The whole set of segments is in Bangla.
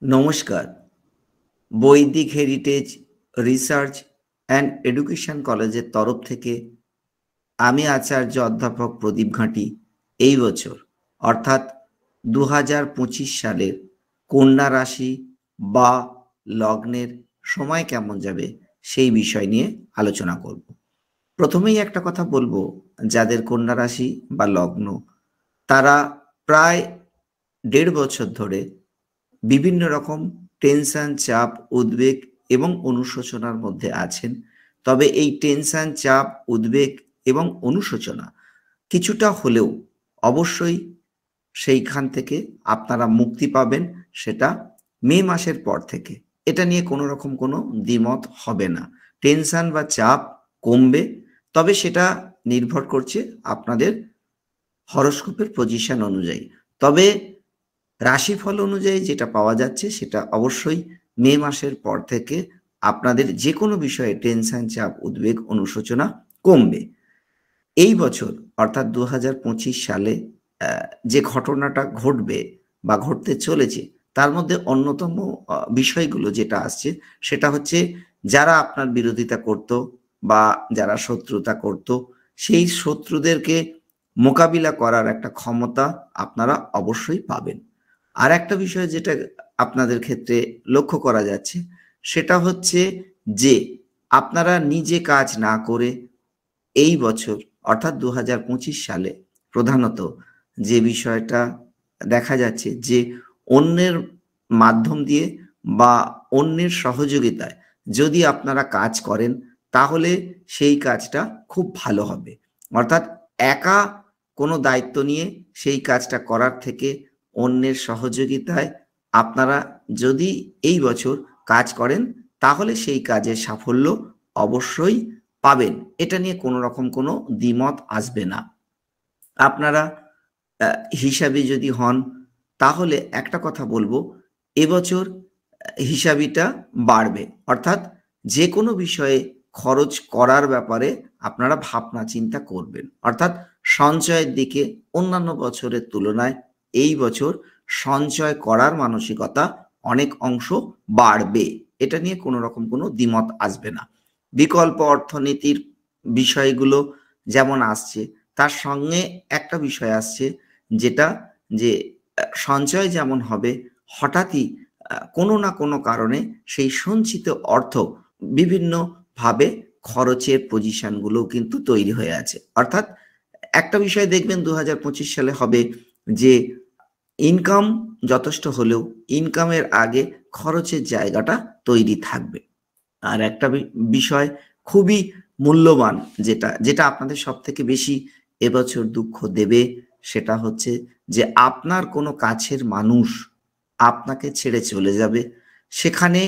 নমস্কার। বৈদিক হেরিটেজ রিসার্চ অ্যান্ড এডুকেশন কলেজের তরফ থেকে আমি আচার্য অধ্যাপক প্রদীপ ঘাঁটি এই বছর অর্থাৎ 2025 সালের কন্যা রাশি বা লগ্নের সময় কেমন যাবে সেই বিষয় নিয়ে আলোচনা করব। প্রথমেই একটা কথা বলবো, যাদের কন্যা রাশি বা লগ্ন তারা প্রায় 1.5 বছর ধরে বিভিন্ন রকম টেনশন, চাপ, উদ্বেগ এবং অনুশোচনার মধ্যে আছেন। তবে এই টেনশন, চাপ, উদ্বেগ এবং অনুশোচনা কিছুটা হলেও অবশ্যই সেইখান থেকে আপনারা মুক্তি পাবেন, সেটা মে মাসের পর থেকে। এটা নিয়ে কোনো রকম কোনো দ্বিমত হবে না। টেনশন বা চাপ কমবে, তবে সেটা নির্ভর করছে আপনাদের হরোস্কোপের পজিশন অনুযায়ী। তবে রাশিফল অনুযায়ী যেটা পাওয়া যাচ্ছে সেটা অবশ্যই মে মাসের পর থেকে আপনাদের যে কোনো বিষয়ে টেনশন, চাপ, উদ্বেগ, অনুশোচনা কমবে। এই বছর অর্থাৎ 2025 সালে যে ঘটনাটা ঘটবে বা ঘটতে চলেছে তার মধ্যে অন্যতম বিষয়গুলো যেটা আসছে সেটা হচ্ছে, যারা আপনার বিরোধিতা করত বা যারা শত্রুতা করত সেই শত্রুদেরকে মোকাবিলা করার একটা ক্ষমতা আপনারা অবশ্যই পাবেন। আর একটা বিষয় যেটা আপনাদের ক্ষেত্রে লক্ষ্য করা যাচ্ছে সেটা হচ্ছে যে আপনারা নিজে কাজ না করে এই বছর অর্থাৎ 2025 সালে প্রধানত যে বিষয়টা দেখা যাচ্ছে যে অন্যের মাধ্যম দিয়ে বা অন্যের সহযোগিতায় যদি আপনারা কাজ করেন তাহলে সেই কাজটা খুব ভালো হবে। অর্থাৎ একা কোনো দায়িত্ব নিয়ে সেই কাজটা করার থেকে অন্যের সহযোগিতায় আপনারা যদি এই বছর কাজ করেন তাহলে সেই কাজের সাফল্য অবশ্যই পাবেন। এটা নিয়ে কোনো রকম কোনো দ্বিমত আসবে না। আপনারা হিসাবি যদি হন তাহলে একটা কথা বলবো, এবছর হিসাবিটা বাড়বে। অর্থাৎ যে কোনো বিষয়ে খরচ করার ব্যাপারে আপনারা ভাবনা চিন্তা করবেন। অর্থাৎ সঞ্চয়ের দিকে অন্যান্য বছরের তুলনায় এই বছর সঞ্চয় করার মানসিকতা অনেক অংশ বাড়বে। এটা নিয়ে কোনো রকম কোনো দ্বিমত আসবে না। বিকল্প অর্থনীতির বিষয়গুলো যেমন আসছে তার সঙ্গে একটা বিষয় আসছে, যেটা যে সঞ্চয় যেমন হবে হঠাৎই কোনো না কোনো কারণে সেই সঞ্চিত অর্থ বিভিন্নভাবে খরচের পজিশনগুলো কিন্তু তৈরি হয়ে আছে। অর্থাৎ একটা বিষয় দেখবেন 2025 সালে হবে যে ইনকাম যথেষ্ট হলেও ইনকামের আগে খরচের জায়গাটা তৈরি থাকবে। আর একটা বিষয় খুবই মূল্যবান, যেটা যেটা আপনাদের সব থেকে বেশি এবছর দুঃখ দেবে সেটা হচ্ছে যে আপনার কোনো কাছের মানুষ আপনাকে ছেড়ে চলে যাবে। সেখানে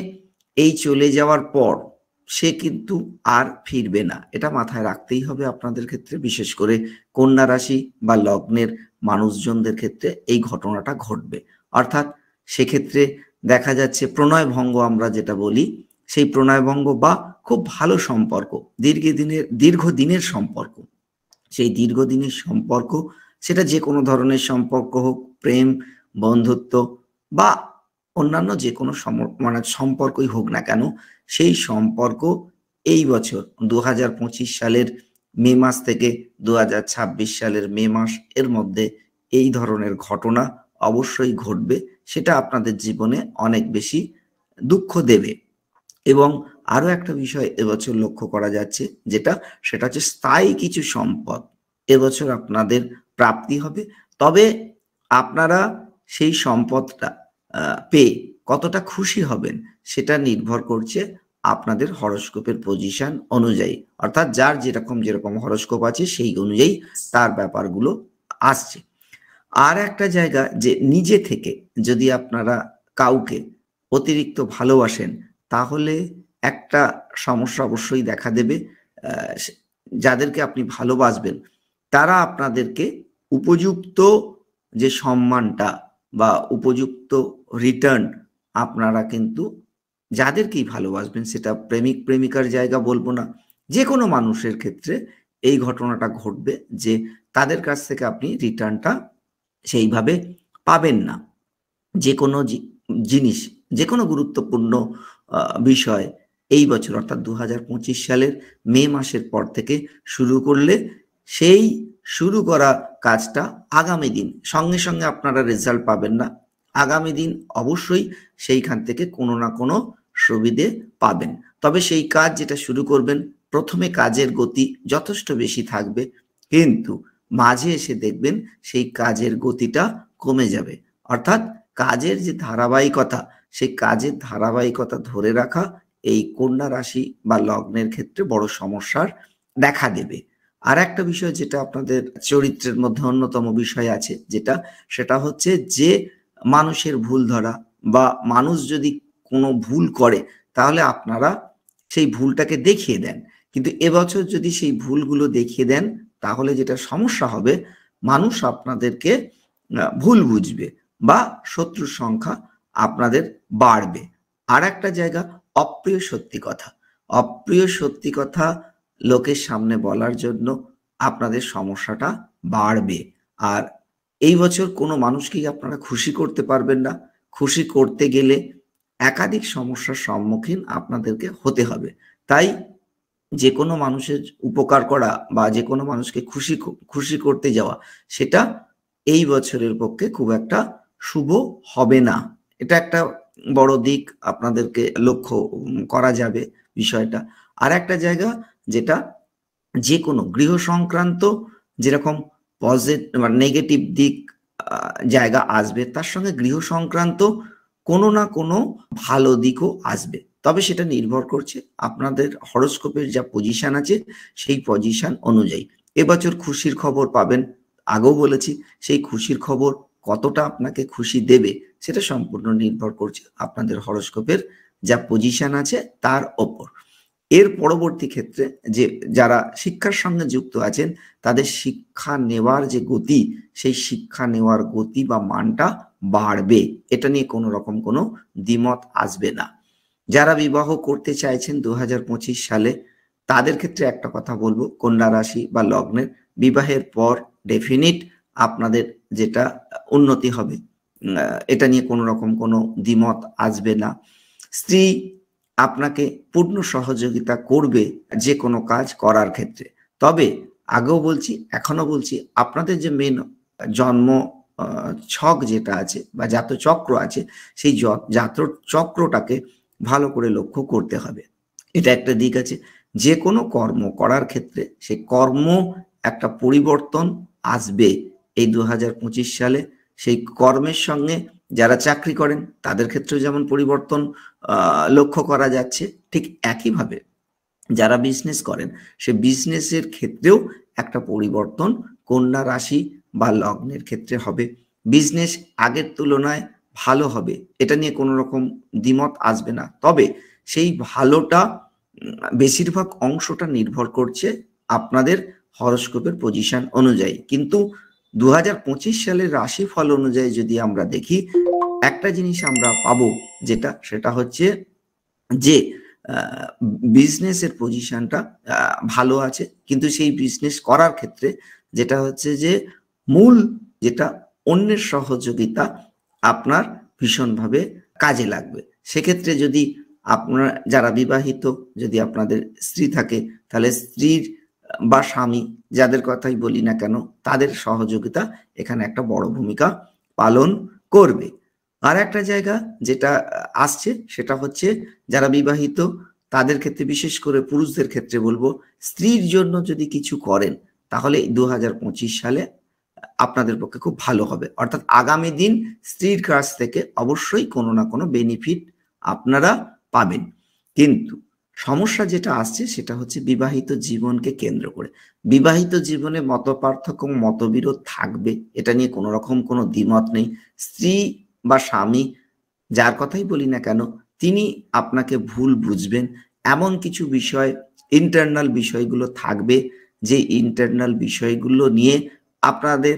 এই চলে যাওয়ার পর সে কিন্তু আর ফিরবে না। এটা মাথায় রাখতেই হবে আপনাদের ক্ষেত্রে, বিশেষ করে কন্যা রাশি বা লগ্নের মানুষজনদের ক্ষেত্রে এই ঘটনাটা ঘটবে। অর্থাৎ সেক্ষেত্রে দেখা যাচ্ছে প্রণয় ভঙ্গ আমরা যেটা বলি, সেই প্রণয়ভঙ্গ বা খুব ভালো সম্পর্ক, দীর্ঘদিনের সম্পর্ক, সেই দীর্ঘদিনের সম্পর্ক সেটা যে কোনো ধরনের সম্পর্ক হোক, প্রেম, বন্ধুত্ব বা অন্যান্য যে কোনো মানে সম্পর্কই হোক না কেন, সেই সম্পর্ক এই বছর 2025 সালের মে মাস থেকে 2026 সালের মে মাস এর মধ্যে এই ধরনের ঘটনা অবশ্যই ঘটবে। সেটা আপনাদের জীবনে অনেক বেশি দুঃখ দেবে। এবং আরো একটা বিষয় এবছর লক্ষ্য করা যাচ্ছে, সেটা হচ্ছে স্থায়ী কিছু সম্পদ এবছর আপনাদের প্রাপ্তি হবে। তবে আপনারা সেই সম্পদটা পেয়ে কতটা খুশি হবেন সেটা নির্ভর করছে আপনাদের হরোস্কোপের পজিশন অনুযায়ী। অর্থাৎ যার যেরকম যেরকম হরোস্কোপ আছে সেই অনুযায়ী তার ব্যাপারগুলো আসছে। আর একটা জায়গা যে নিজে থেকে যদি আপনারা কাউকে অতিরিক্ত ভালোবাসেন তাহলে একটা সমস্যা অবশ্যই দেখা দেবে। যাদেরকে আপনি ভালোবাসবেন তারা আপনাদেরকে উপযুক্ত যে সম্মানটা বা উপযুক্ত রিটার্ন আপনারা কিন্তু যাদেরকেই ভালোবাসবেন, সেটা প্রেমিক প্রেমিকার জায়গা বলবো না, যে কোনো মানুষের ক্ষেত্রে এই ঘটনাটা ঘটবে যে তাদের কাছ থেকে আপনি রিটার্নটা সেইভাবে পাবেন না। যে কোনো জিনিস যে কোনো গুরুত্বপূর্ণ বিষয় এই বছর অর্থাৎ 2025 সালের মে মাসের পর থেকে শুরু করলে সেই শুরু করা কাজটা আগামী দিন সঙ্গে সঙ্গে আপনারা রেজাল্ট পাবেন না, আগামী দিন অবশ্যই সেইখান থেকে কোনো না কোনো সুবিধে পাবেন। তবে সেই কাজ যেটা শুরু করবেন প্রথমে কাজের গতি যথেষ্ট বেশি থাকবে, কিন্তু মাঝে এসে দেখবেন সেই কাজের গতিটা কমে যাবে। অর্থাৎ কাজের যে ধারাবাহিকতা, সেই কাজের ধারাবাহিকতা ধরে রাখা এই কন্যা রাশি বা লগ্নের ক্ষেত্রে বড় সমস্যার দেখা দেবে। আর একটা বিষয় যেটা আপনাদের চরিত্রের মধ্যে অন্যতম বিষয় আছে, সেটা হচ্ছে যে মানুষের ভুল ধরা বা মানুষ যদি কোনো ভুল করে তাহলে আপনারা সেই ভুলটাকে দেখিয়ে দেন, কিন্তু এবছর যদি সেই ভুলগুলো দেখিয়ে দেন তাহলে যেটা সমস্যা হবে, মানুষ আপনাদেরকে ভুল বুঝবে বা শত্রুর সংখ্যা আপনাদের বাড়বে। আর একটা জায়গা, অপ্রিয় সত্যি কথা, অপ্রিয় সত্যি কথা লোকের সামনে বলার জন্য আপনাদের সমস্যাটা বাড়বে। আর এই বছর কোনো মানুষকেই আপনারা খুশি করতে পারবেন না, খুশি করতে গেলে একাধিক সমস্যার সম্মুখীন আপনাদেরকে হতে হবে। তাই যে কোনো মানুষের উপকার করা বা যে কোনো মানুষকে খুশি করতে যাওয়া, সেটা এই বছরের পক্ষে খুব একটা শুভ হবে না। এটা একটা বড় দিক আপনাদেরকে লক্ষ্য করা যাবে বিষয়টা। আর একটা জায়গা যেটা, যে কোনো গৃহ সংক্রান্ত যেরকম পজিটিভ বা নেগেটিভ দিক জায়গা আসবে, তার সঙ্গে গৃহ সংক্রান্ত কোনো না কোনো ভালো দিকও আসবে। তবে সেটা নির্ভর করছে আপনাদের হরোস্কোপের যা পজিশন আছে সেই পজিশন অনুযায়ী। এবছর খুশির খবর পাবেন, আগেও বলেছি, সেই খুশির খবর কতটা আপনাকে খুশি দেবে সেটা সম্পূর্ণ নির্ভর করছে আপনাদের হরোস্কোপের যা পজিশন আছে তার ওপর। এর পরবর্তী ক্ষেত্রে যে যারা শিক্ষার সঙ্গে যুক্ত আছেন তাদের শিক্ষা নেওয়ার যে গতি, সেই শিক্ষা নেওয়ার গতি বা মানটা বাড়বে, এটা নিয়ে কোনো রকম কোনো দ্বিমত আসবে না। যারা বিবাহ করতে চাইছেন 2025 সালে তাদের ক্ষেত্রে একটা কথা বলবো, কন্যা রাশি বা লগ্নের বিবাহের পর ডেফিনিট আপনাদের যেটা উন্নতি হবে, এটা নিয়ে কোনো রকম কোনো দ্বিমত আসবে না। স্ত্রী আপনাকে পূর্ণ সহযোগিতা করবে যে কোনো কাজ করার ক্ষেত্রে। তবে আগেও বলছি, এখনো বলছি, আপনাদের যে মেন জন্ম ছক যেটা আছে বা জাতচক্র আছে, সেই জাতচক্রটাকে ভালো করে লক্ষ্য করতে হবে। এটা একটা দিক আছে। যে কোনো কর্ম করার ক্ষেত্রে সেই কর্ম একটা পরিবর্তন আসবে এই 2025 সালে। সেই কর্মের সঙ্গে যারা চাকরি করেন তাদের ক্ষেত্রেও যেমন পরিবর্তন লক্ষ্য করা যাচ্ছে, ঠিক একইভাবে যারা বিজনেস করেন সে বিজনেসের ক্ষেত্রেও একটা পরিবর্তন কন্যা রাশি বা লগ্নের ক্ষেত্রে হবে। বিজনেস আগের তুলনায় ভালো হবে, এটা নিয়ে কোনো রকম দ্বিমত আসবে না। তবে সেই ভালোটা বেশিরভাগ অংশটা নির্ভর করছে আপনাদের হরোস্কোপের পজিশন অনুযায়ী। কিন্তু 2025 সালের রাশিফল অনুযায়ী যদি আমরা দেখি, একটা জিনিস আমরা পাবো, সেটা হচ্ছে যে বিজনেসের পজিশনটা ভালো আছে, কিন্তু সেই বিজনেস করার ক্ষেত্রে যেটা হচ্ছে যে মূল যেটা অন্যের সহযোগিতা আপনার ভীষণভাবে কাজে লাগবে। সেক্ষেত্রে যদি আপনার যারা বিবাহিত, যদি আপনাদের স্ত্রী থাকে, তাহলে স্ত্রীর বা স্বামী যাদের কথাই বলি না কেন তাদের সহযোগিতা এখানে একটা বড় ভূমিকা পালন করবে। আর একটা জায়গা যেটা আসছে সেটা হচ্ছে যারা বিবাহিত তাদের ক্ষেত্রে, বিশেষ করে পুরুষদের ক্ষেত্রে বলবো, স্ত্রীর জন্য যদি কিছু করেন তাহলে 2025 সালে আপনাদের পক্ষে খুব ভালো হবে। অর্থাৎ আগামী দিন স্ত্রীর কাছ থেকে অবশ্যই কোনো না কোনো বেনিফিট আপনারা পাবেন। কিন্তু সমস্যা যেটা আসছে সেটা হচ্ছে বিবাহিত জীবনকে কেন্দ্র করে। বিবাহিত জীবনে মতপার্থক্য, মতবিরোধ থাকবে, এটা নিয়ে কোনো রকম কোনো দ্বিমত নেই। স্ত্রী বা স্বামী যার কথাই বলি না কেন তিনি আপনাকে ভুল বুঝবেন, এমন কিছু বিষয়, ইন্টারনাল বিষয়গুলো থাকবে, যে ইন্টারনাল বিষয়গুলো নিয়ে আপনাদের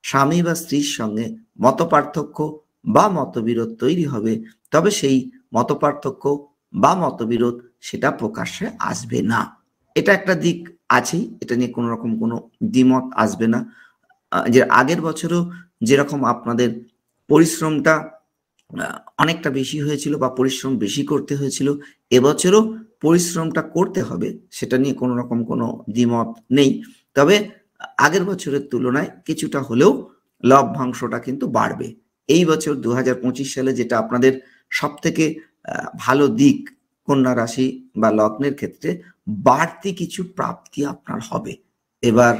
স্বামী বা স্ত্রীর সঙ্গে মতপার্থক্য বা মতবিরোধ তৈরি হবে। তবে সেই মতপার্থক্য বা মতবিরোধ সেটা প্রকাশ্যে আসবে না, এটা একটা দিক আছেই, এটা নিয়ে কোনো রকম কোনো দ্বিমত আসবে না। যে আগের বছরও যেরকম আপনাদের পরিশ্রমটা অনেকটা বেশি হয়েছিল বা পরিশ্রম বেশি করতে হয়েছিল, এবছরও পরিশ্রমটা করতে হবে, সেটা নিয়ে কোনো রকম কোনো দ্বিমত নেই। তবে আগের বছরের তুলনায় কিছুটা হলেও লভ্যাংশটা কিন্তু বাড়বে। এই বছর ২০২৫ সালে যেটা আপনাদের সবথেকে ভালো দিক কন্যা রাশি বা লগ্নের ক্ষেত্রে, বাড়তি কিছু প্রাপ্তি আপনার হবে। এবার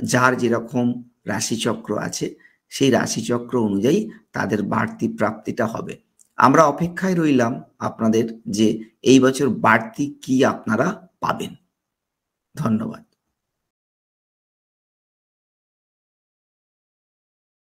যার যেরকম রাশিচক্র আছে সেই রাশিচক্র অনুযায়ী তাদের বাড়তি প্রাপ্তিটা হবে। আমরা অপেক্ষায় রইলাম আপনাদের যে এই বছর বাড়তি কি আপনারা পাবেন। ধন্যবাদ।